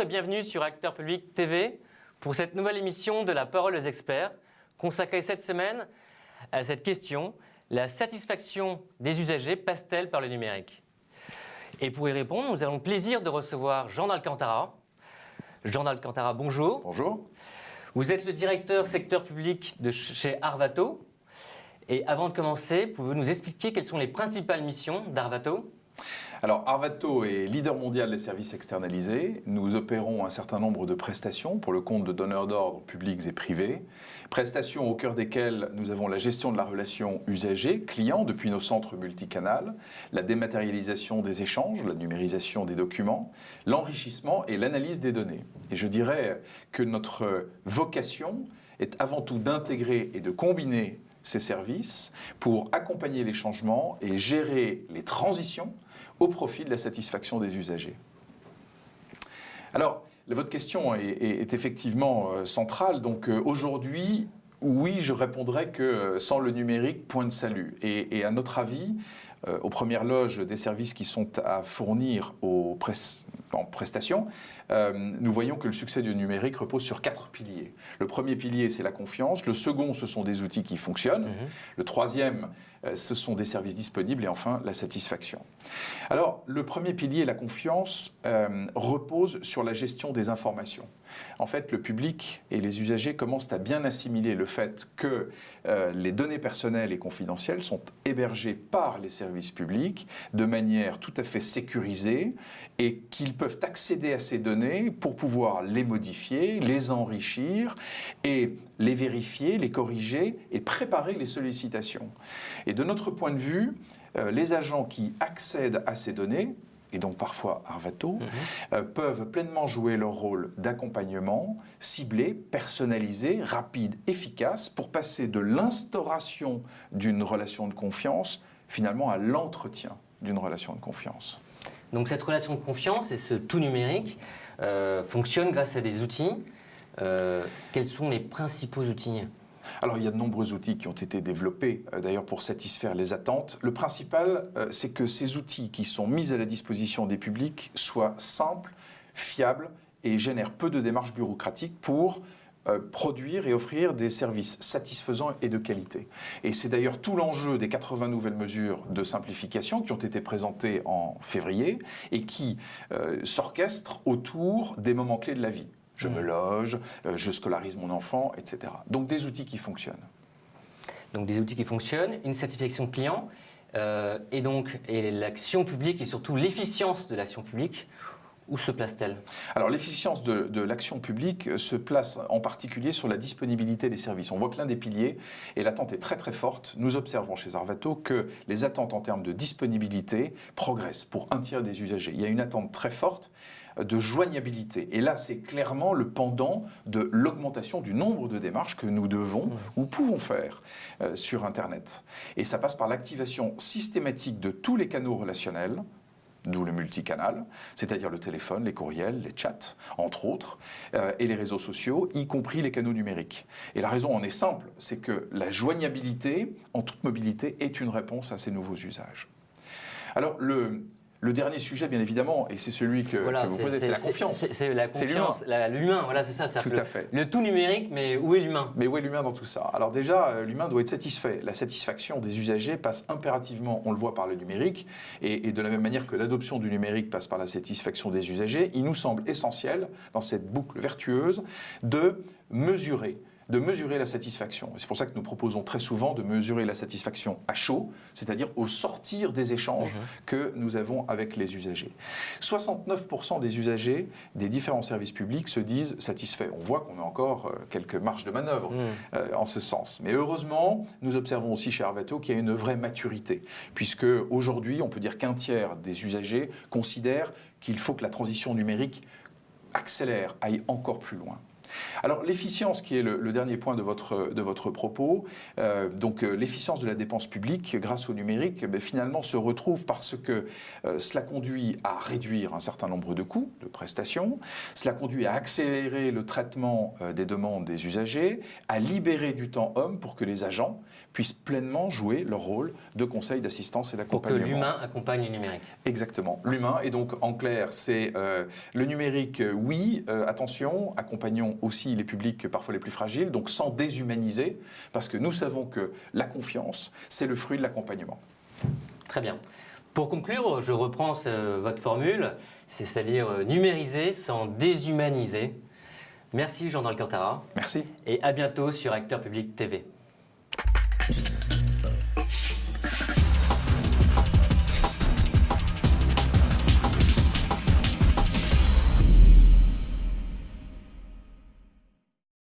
et bienvenue sur Acteur Public TV pour cette nouvelle émission de la parole aux experts consacrée cette semaine à cette question: la satisfaction des usagers passe-t-elle par le numérique? Et pour y répondre, nous avons le plaisir de recevoir Jean d'Alcantara. Jean d'Alcantara, bonjour. Bonjour. Vous êtes le directeur secteur public de chez Arvato. Et avant de commencer, pouvez-vous nous expliquer quelles sont les principales missions d'Arvato? Alors, Arvato est leader mondial des services externalisés. Nous opérons un certain nombre de prestations pour le compte de donneurs d'ordre publics et privés. Prestations au cœur desquelles nous avons la gestion de la relation usager-client depuis nos centres multicanal, la dématérialisation des échanges, la numérisation des documents, l'enrichissement et l'analyse des données. Et je dirais que notre vocation est avant tout d'intégrer et de combiner ces services pour accompagner les changements et gérer les transitions au profit de la satisfaction des usagers. Alors, votre question est effectivement centrale. Donc aujourd'hui, oui, je répondrai que sans le numérique, point de salut. Et à notre avis, aux premières loges des services qui sont à fournir en prestations, nous voyons que le succès du numérique repose sur 4 piliers. Le premier pilier, c'est la confiance. Le second, ce sont des outils qui fonctionnent. Le troisième, ce sont des services disponibles. Et enfin, la satisfaction. Alors, le premier pilier, la confiance, repose sur la gestion des informations. En fait, le public et les usagers commencent à bien assimiler le fait que les données personnelles et confidentielles sont hébergées par les services publics de manière tout à fait sécurisée et qu'ils peuvent accéder à ces données pour pouvoir les modifier, les enrichir et les vérifier, les corriger et préparer les sollicitations. Et de notre point de vue, les agents qui accèdent à ces données, et donc parfois Arvato, peuvent pleinement jouer leur rôle d'accompagnement, ciblé, personnalisé, rapide, efficace, pour passer de l'instauration d'une relation de confiance, finalement, à l'entretien d'une relation de confiance. Donc cette relation de confiance et ce tout numérique fonctionne grâce à des outils. Quels sont les principaux outils ? Alors, il y a de nombreux outils qui ont été développés, d'ailleurs, pour satisfaire les attentes. Le principal, c'est que ces outils qui sont mis à la disposition des publics soient simples, fiables et génèrent peu de démarches bureaucratiques pour produire et offrir des services satisfaisants et de qualité. Et c'est d'ailleurs tout l'enjeu des 80 nouvelles mesures de simplification qui ont été présentées en février et qui s'orchestrent autour des moments clés de la vie. Je me loge, je scolarise mon enfant, etc. Donc des outils qui fonctionnent. Donc des outils qui fonctionnent, une satisfaction client, et l'action publique et surtout l'efficience de l'action publique. Où se place-t-elle? Alors l'efficience de l'action publique se place en particulier sur la disponibilité des services. On voit que l'un des piliers, et l'attente est très très forte, nous observons chez Arvato que les attentes en termes de disponibilité progressent pour un tiers des usagers. Il y a une attente très forte de joignabilité. Et là, c'est clairement le pendant de l'augmentation du nombre de démarches que nous devons ou pouvons faire sur Internet. Et ça passe par l'activation systématique de tous les canaux relationnels, d'où le multicanal, c'est-à-dire le téléphone, les courriels, les chats, entre autres, et les réseaux sociaux, y compris les canaux numériques. Et la raison en est simple, c'est que la joignabilité en toute mobilité est une réponse à ces nouveaux usages. Alors, le dernier sujet, bien évidemment, et c'est celui que vous posez, c'est la confiance. C'est la confiance, l'humain, voilà, c'est ça. Tout à fait. Le tout numérique, mais où est l'humain? Mais où est l'humain dans tout ça? Alors déjà, l'humain doit être satisfait. La satisfaction des usagers passe impérativement, on le voit, par le numérique, et de la même manière que l'adoption du numérique passe par la satisfaction des usagers, il nous semble essentiel, dans cette boucle vertueuse, de mesurer la satisfaction. C'est pour ça que nous proposons très souvent de mesurer la satisfaction à chaud, c'est-à-dire au sortir des échanges que nous avons avec les usagers. 69% des usagers des différents services publics se disent satisfaits. On voit qu'on a encore quelques marges de manœuvre en ce sens. Mais heureusement, nous observons aussi chez Arvato qu'il y a une vraie maturité, puisque aujourd'hui, on peut dire qu'un tiers des usagers considèrent qu'il faut que la transition numérique accélère, aille encore plus loin. Alors l'efficience, qui est le dernier point de votre propos, l'efficience de la dépense publique grâce au numérique, finalement se retrouve parce que cela conduit à réduire un certain nombre de coûts de prestations, cela conduit à accélérer le traitement des demandes des usagers, à libérer du temps homme pour que les agents puissent pleinement jouer leur rôle de conseil, d'assistance et d'accompagnement. Pour que l'humain accompagne le numérique. Exactement, l'humain. Et donc en clair, c'est le numérique, oui, attention, accompagnons aussi les publics parfois les plus fragiles, donc sans déshumaniser, parce que nous savons que la confiance, c'est le fruit de l'accompagnement. Très bien. Pour conclure, je reprends votre formule, c'est-à-dire numériser sans déshumaniser. Merci Jean-Noël Cortara. Merci. Et à bientôt sur Acteur Public TV.